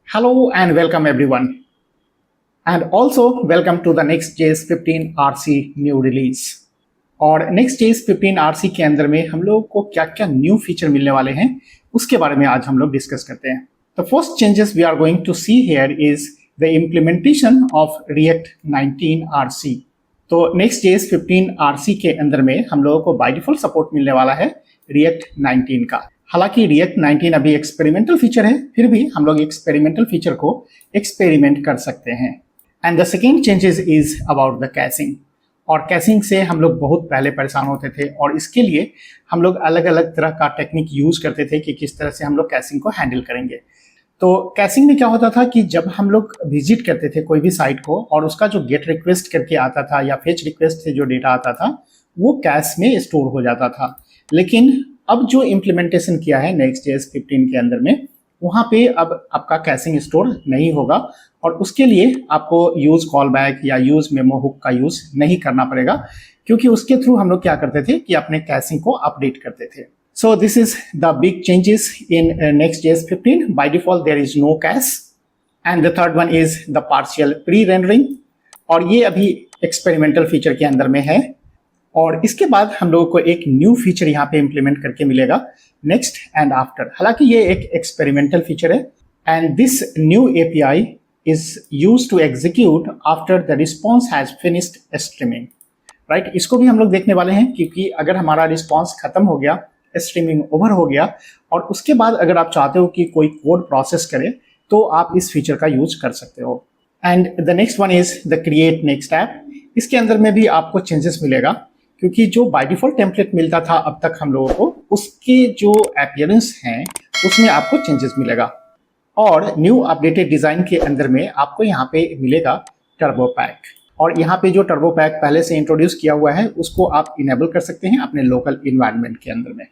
Hello and welcome everyone. And also welcome to the Next.js 15 RC new release. और Next.js 15 RC के अंदर में हम लोग को क्या क्या न्यू फीचर मिलने वाले हैं उसके बारे में आज हम लोग डिस्कस करते हैं. The first changes we are going to see here is the implementation of React 19 RC. तो Next.js 15 RC के अंदर में हम लोगों को बाय डिफॉल्ट सपोर्ट मिलने वाला है React 19 का. हालांकि React 19 अभी एक्सपेरिमेंटल फीचर है, फिर भी हम लोग एक्सपेरिमेंटल फीचर को एक्सपेरिमेंट कर सकते हैं. And the second changes is about the caching. और कैशिंग से हम लोग बहुत पहले परेशान होते थे और इसके लिए हम लोग अलग अलग तरह का टेक्निक यूज करते थे कि किस तरह से हम लोग कैशिंग को हैंडल करेंगे. तो कैशिंग में क्या होता था कि जब हम लोग विजिट करते थे कोई भी साइट को और उसका जो गेट रिक्वेस्ट करके आता था या फेच रिक्वेस्ट से जो डेटा आता था वो कैश में स्टोर हो जाता था. लेकिन अब जो इम्प्लीमेंटेशन किया है Next.js 15 के अंदर में वहाँ पे अब आपका कैशिंग स्टोर नहीं होगा और उसके लिए आपको यूज कॉल बैक या यूज मेमो हुक का यूज नहीं करना पड़ेगा, क्योंकि उसके थ्रू हम लोग क्या करते थे कि अपने कैशिंग को अपडेट करते थे. So this is the big changes in Next.js 15. By default there is no cache. And the third one is the partial pre rendering, और ये अभी एक्सपेरिमेंटल फीचर के अंदर में है. और इसके बाद हम लोगों को एक न्यू फीचर यहाँ पे इम्प्लीमेंट करके मिलेगा, नेक्स्ट एंड आफ्टर. हालांकि ये एक एक्सपेरिमेंटल फीचर है and this new API is used to execute after the response has finished streaming. Right, इसको भी हम लोग देखने वाले हैं, क्योंकि अगर हमारा रिस्पॉन्स खत्म हो गया, स्ट्रीमिंग ओवर हो गया और उसके बाद अगर आप चाहते हो कि कोई कोड प्रोसेस करे तो आप इस फीचर का यूज कर सकते हो. And the next one is the create next app. इसके अंदर में भी आपको चेंजेस मिलेगा, क्योंकि जो बाय डिफॉल्ट टेम्पलेट मिलता था अब तक हम लोगों को, उसके जो अपीयरेंस हैं उसमें आपको चेंजेस मिलेगा. और न्यू अपडेटेड डिजाइन के अंदर में आपको यहाँ पे मिलेगा टर्बो पैक. और यहाँ पे जो टर्बो पैक पहले से इंट्रोड्यूस किया हुआ है उसको आप इनेबल कर सकते हैं अपने लोकल इन्वायरमेंट के अंदर में.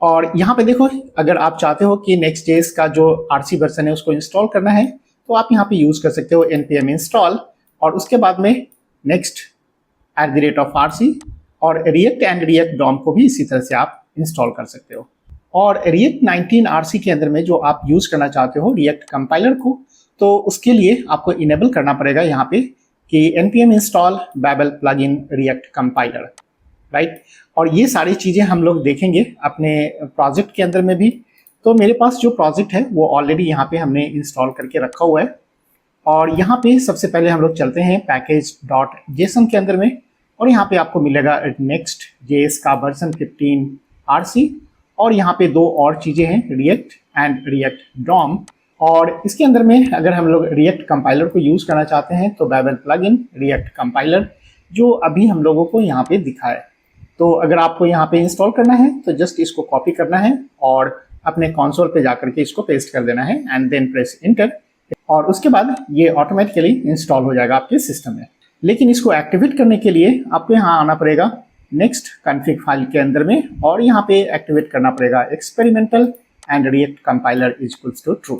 और यहाँ पे देखो, अगर आप चाहते हो कि Next.js का जो RC वर्जन है उसको इंस्टॉल करना है तो आप यहाँ पे यूज कर सकते हो npm इंस्टॉल और उसके बाद में next@RC और React एंड React DOM को भी इसी तरह से आप इंस्टॉल कर सकते हो. और React 19 RC के अंदर में जो आप यूज करना चाहते हो React कंपाइलर को, तो उसके लिए आपको इनेबल करना पड़ेगा यहाँ पे कि npm install babel plugin React compiler. Right, और ये सारी चीजें हम लोग देखेंगे अपने प्रोजेक्ट के अंदर में भी. तो मेरे पास जो प्रोजेक्ट है वो ऑलरेडी यहाँ पे हमने इंस्टॉल करके रखा हुआ है. और यहाँ पे सबसे पहले हम लोग चलते हैं package.json के अंदर में, और यहाँ पे आपको मिलेगा Next.js का वर्जन 15 RC. और यहाँ पे दो और चीजें हैं, React एंड React DOM. और इसके अंदर में अगर हम लोग React कंपाइलर को यूज करना चाहते हैं तो babel plugin React कंपाइलर, जो अभी हम लोगों को यहाँ पे दिखा है. तो अगर आपको यहाँ पे इंस्टॉल करना है तो जस्ट इसको कॉपी करना है और अपने कंसोल पे जाकर के इसको पेस्ट कर देना है एंड देन प्रेस इंटर, और उसके बाद ये ऑटोमेटिकली इंस्टॉल हो जाएगा आपके सिस्टम में. लेकिन इसको एक्टिवेट करने के लिए आपको यहाँ आना पड़ेगा नेक्स्ट कॉन्फ़िग फाइल के अंदर में, और यहाँ पे एक्टिवेट करना पड़ेगा experimental and React compiler equals to true.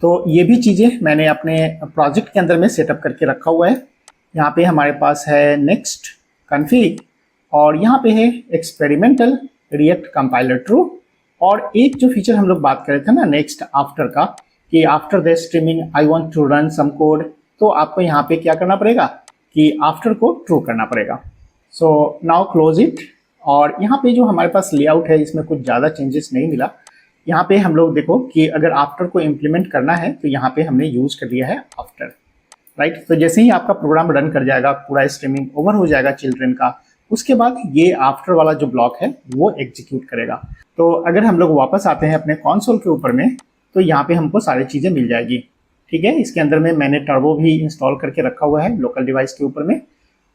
तो ये भी चीज़ें मैंने अपने प्रोजेक्ट के अंदर में सेटअप करके रखा हुआ है. यहाँ पे हमारे पास है नेक्स्ट कॉन्फ़िग और यहाँ पे है एक्सपेरिमेंटल React कंपाइलर ट्रू. और एक जो फीचर हम लोग बात कर रहे थे ना नेक्स्ट आफ्टर का, कि after the streaming I want to run some code, तो आपको यहाँ पे क्या करना पड़ेगा कि आफ्टर को ट्रू करना पड़ेगा. So now close it. और यहाँ पे जो हमारे पास लेआउट है इसमें कुछ ज़्यादा चेंजेस नहीं मिला. यहाँ पे हम लोग देखो कि अगर आफ्टर को इम्प्लीमेंट करना है तो यहाँ पे हमने यूज कर दिया है आफ्टर. राइट, तो जैसे ही आपका प्रोग्राम रन कर जाएगा, पूरा स्ट्रीमिंग ओवर हो जाएगा चिल्ड्रन का, उसके बाद ये आफ्टर वाला जो ब्लॉक है वो एग्जीक्यूट करेगा. तो अगर हम लोग वापस आते हैं अपने कंसोल के ऊपर में तो यहाँ पे हमको सारी चीज़ें मिल जाएगी. ठीक है, इसके अंदर में मैंने टर्बो भी इंस्टॉल करके रखा हुआ है लोकल डिवाइस के ऊपर में,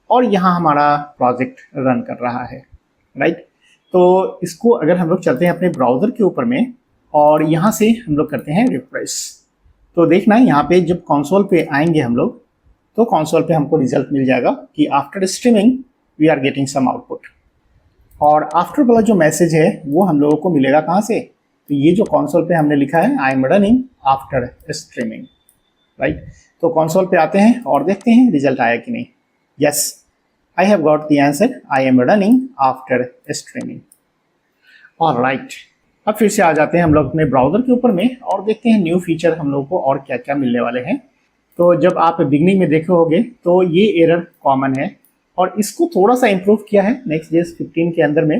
और यहाँ हमारा प्रोजेक्ट रन कर रहा है. राइट, तो इसको अगर हम लोग चलते हैं अपने ब्राउज़र के ऊपर में और यहाँ से हम लोग करते हैं रिफ्रेश, तो देखना है यहाँ पे जब कंसोल पे आएंगे हम लोग तो कंसोल पे हमको रिजल्ट मिल जाएगा कि after streaming we are getting some output. और आफ्टर वाला जो मैसेज है वो हम लोगों को मिलेगा कहाँ से, तो ये जो कंसोल पे हमने लिखा है I am running after streaming. Right, तो कंसोल पे आते हैं और देखते हैं रिजल्ट आया कि नहीं. Yes, I have got the answer, I am running after streaming. Alright, अब फिर से आ जाते हैं हम लोग अपने ब्राउज़र के ऊपर में और देखते हैं न्यू फीचर हम लोग को और क्या क्या मिलने वाले हैं। तो जब आप बिगनिंग में देखे होगे तो ये एरर कॉमन है और इसको थोड़ा सा इम्प्रूव किया है Next.js 15 के अंदर में,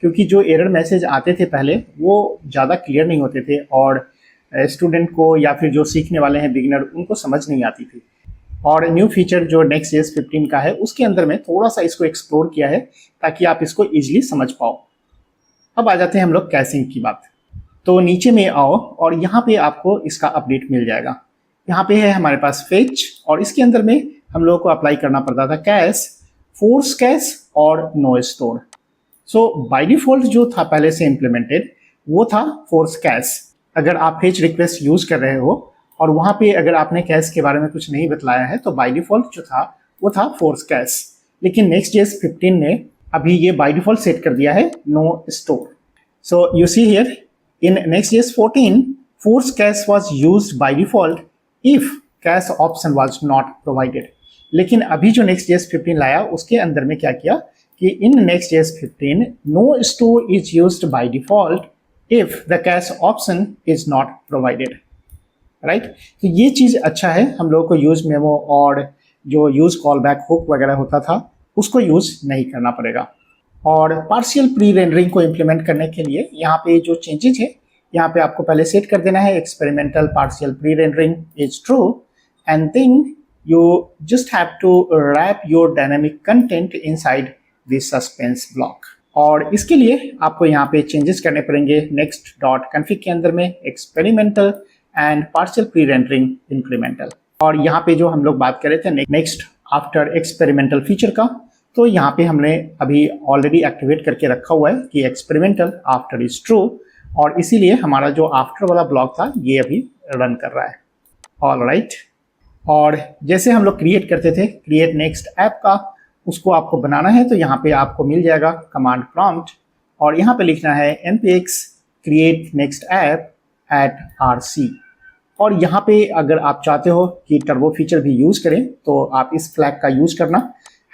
क्योंकि जो एरर मैसेज आते थे पहले वो ज़्यादा क्लियर नहीं होते थे और स्टूडेंट को या फिर जो सीखने वाले हैं बिगिनर उनको समझ नहीं आती थी। और न्यू फीचर जो Next.js 15 का है उसके अंदर में थोड़ा सा इसको एक्सप्लोर किया है ताकि आप इसको ईजिली समझ पाओ। अब आ जाते हैं हम लोग कैशिंग की बात। तो नीचे में आओ और यहाँ पे आपको इसका अपडेट मिल जाएगा। यहाँ पे है हमारे पास फेच और इसके अंदर में हम लोगों को अप्लाई करना पड़ता था कैश, फोर्स कैश और no store. So by default जो था पहले से इम्प्लीमेंटेड वो था फोर्स कैश। अगर आप फेच रिक्वेस्ट यूज कर रहे हो और वहाँ पे अगर आपने कैश के बारे में कुछ नहीं बतलाया है तो बाय डिफॉल्ट जो था वो था फोर्स कैश। लेकिन Next.js 15 ने अभी ये बाय डिफॉल्ट सेट कर दिया है no store. So you see here in Next.js 14 force cache was used by default if cache option was not provided। लेकिन अभी जो Next.js 15 लाया उसके अंदर में क्या किया कि इन Next.js 15 no store is used by default if the cache option is not provided। Right तो ये चीज़ अच्छा है, हम लोगों को यूज मेमो और जो यूज कॉल बैक हुक वगैरह होता था उसको यूज नहीं करना पड़ेगा। और पार्शियल प्री रेंडरिंग को इम्प्लीमेंट करने के लिए यहाँ पे जो चेंजेज है यहाँ पे आपको पहले सेट कर देना है experimental partial pre rendering is true and then you just have to wrap your dynamic content inside this suspense block. और इसके लिए आपको यहाँ पे चेंजेस करने पड़ेंगे next.config के अंदर में experimental and partial pre rendering incremental. और यहाँ पे जो हम लोग बात कर रहे थे नेक्स्ट आफ्टर एक्सपेरिमेंटल फीचर का, तो यहाँ पे हमने अभी ऑलरेडी एक्टिवेट करके रखा हुआ है कि एक्सपेरिमेंटल आफ्टर इज ट्रू और इसीलिए हमारा जो आफ्टर वाला ब्लॉक था ये अभी रन कर रहा है। ऑल राइट और जैसे हम लोग क्रिएट करते थे क्रिएट नेक्स्ट ऐप का, उसको आपको बनाना है तो यहाँ पे आपको मिल जाएगा कमांड प्रॉम्प्ट और यहाँ पे लिखना है npx create next app at rc। और यहाँ पे अगर आप चाहते हो कि टर्बो फीचर भी यूज करें तो आप इस फ्लैग का यूज करना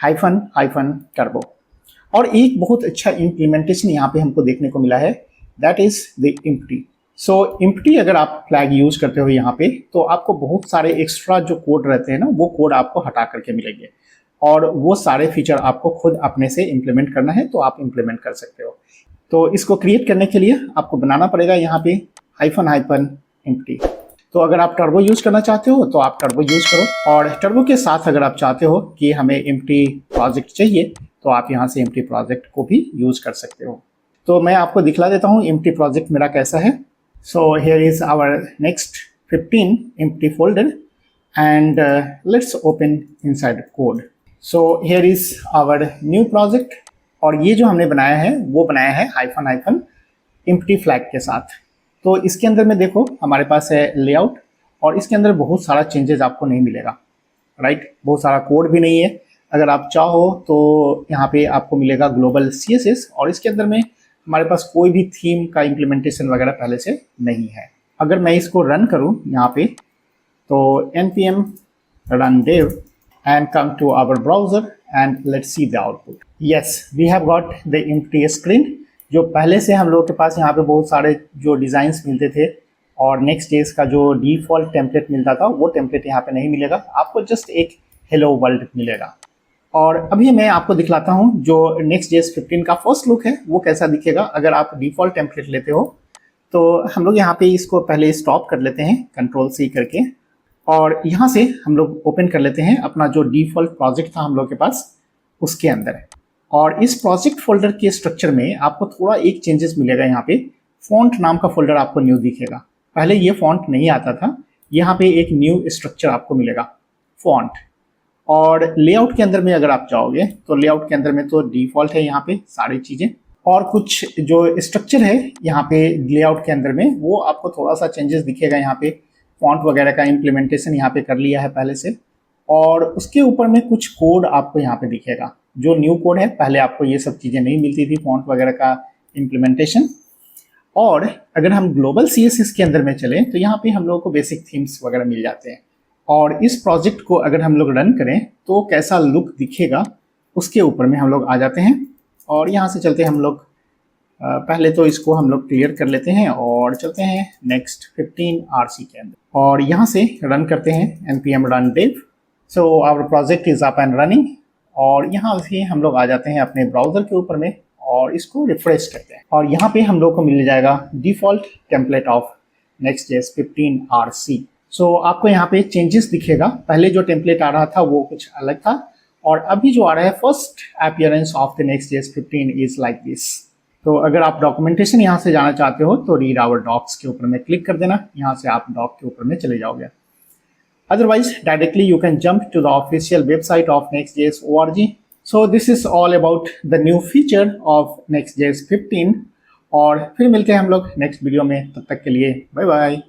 -टर्बो। और एक बहुत अच्छा इम्प्लीमेंटेशन यहाँ पे हमको देखने को मिला है that is the empty. So empty अगर आप फ्लैग यूज करते हो यहाँ पे तो आपको बहुत सारे एक्स्ट्रा जो कोड रहते हैं ना वो कोड आपको हटा करके मिलेंगे और वो सारे फीचर आपको खुद अपने से इम्प्लीमेंट करना है तो आप इम्प्लीमेंट कर सकते हो। तो इसको क्रिएट करने के लिए आपको बनाना पड़ेगा यहाँ पे -एम्प्टी। तो अगर आप टर्बो यूज करना चाहते हो तो आप टर्बो यूज करो और टर्बो के साथ अगर आप चाहते हो कि हमें एम्प्टी प्रोजेक्ट चाहिए तो आप यहाँ से एम्प्टी प्रोजेक्ट को भी यूज कर सकते हो। तो मैं आपको दिखला देता हूँ एम्प्टी प्रोजेक्ट मेरा कैसा है। So here is our Next 15 empty folder and let's open inside code. So here is our new project और ये जो हमने बनाया है वो बनाया है एम्प्टी फ्लैग के साथ। तो इसके अंदर में देखो हमारे पास है लेआउट और इसके अंदर बहुत सारा चेंजेस आपको नहीं मिलेगा, राइट बहुत सारा कोड भी नहीं है। अगर आप चाहो तो यहाँ पे आपको मिलेगा ग्लोबल CSS और इसके अंदर में हमारे पास कोई भी थीम का इम्प्लीमेंटेशन वगैरह पहले से नहीं है। अगर मैं इसको रन करूँ यहाँ पे तो npm run dev and come to our browser and let's see the output। Yes, we have got the empty screen। जो पहले से हम लोगों के पास यहाँ पे बहुत सारे जो डिज़ाइंस मिलते थे और Next.js का जो डिफ़ॉल्ट टेम्पलेट मिलता था वो टेम्पलेट यहाँ पे नहीं मिलेगा, आपको जस्ट एक हेलो वर्ल्ड मिलेगा। और अभी मैं आपको दिखलाता हूँ जो Next.js 15 का फर्स्ट लुक है वो कैसा दिखेगा अगर आप डिफ़ॉल्ट टेम्पलेट लेते हो। तो हम लोग यहाँ पे इसको पहले स्टॉप कर लेते हैं Ctrl+C करके और यहाँ से हम लोग ओपन कर लेते हैं अपना जो डिफ़ॉल्ट प्रोजेक्ट था हम लोग के पास उसके अंदर। और इस प्रोजेक्ट फोल्डर के स्ट्रक्चर में आपको थोड़ा एक चेंजेस मिलेगा। यहाँ पे फॉन्ट नाम का फोल्डर आपको न्यू दिखेगा, पहले ये फॉन्ट नहीं आता था। यहाँ पे एक न्यू स्ट्रक्चर आपको मिलेगा फॉन्ट। और लेआउट के अंदर में अगर आप जाओगे तो लेआउट के अंदर में तो डिफ़ॉल्ट है यहाँ पे सारी चीज़ें और कुछ जो स्ट्रक्चर है यहाँ पे लेआउट के अंदर में वो आपको थोड़ा सा चेंजेस दिखेगा। यहाँ पे फॉन्ट वगैरह का इम्प्लीमेंटेशन यहाँ पे कर लिया है पहले से और उसके ऊपर में कुछ कोड आपको यहाँ पे दिखेगा जो न्यू कोड है, पहले आपको ये सब चीज़ें नहीं मिलती थी फॉन्ट वगैरह का इम्प्लीमेंटेशन। और अगर हम ग्लोबल CSS के अंदर में चलें तो यहाँ पे हम लोगों को बेसिक थीम्स वगैरह मिल जाते हैं। और इस प्रोजेक्ट को अगर हम लोग रन करें तो कैसा लुक दिखेगा उसके ऊपर में हम लोग आ जाते हैं और यहाँ से चलते हैं हम लोग पहले तो इसको हम लोग क्लियर कर लेते हैं और चलते हैं नेक्स्ट 15 RC के अंदर और यहाँ से रन करते हैं npm run dev। So our project is up and running और यहाँ से हम लोग आ जाते हैं अपने ब्राउजर के ऊपर में और इसको रिफ्रेश करते हैं और यहाँ पे हम लोग को मिल जाएगा default template of Next.js 15 RC। सो आपको यहाँ पे चेंजेस दिखेगा, पहले जो टेम्पलेट आ रहा था वो कुछ अलग था और अभी जो आ रहा है first appearance of the Next.js 15 is like this. तो अगर आप डॉक्यूमेंटेशन यहाँ से जाना चाहते हो तो रीड आवर डॉक्स के ऊपर में क्लिक कर देना, यहाँ से आप डॉक के ऊपर में चले जाओगे। Otherwise directly you can jump to the official website of Next.js org। So this is all about the new feature of Next.js 15 और फिर मिलते हैं हम लोग नेक्स्ट वीडियो में, तब तक के लिए बाय बाय।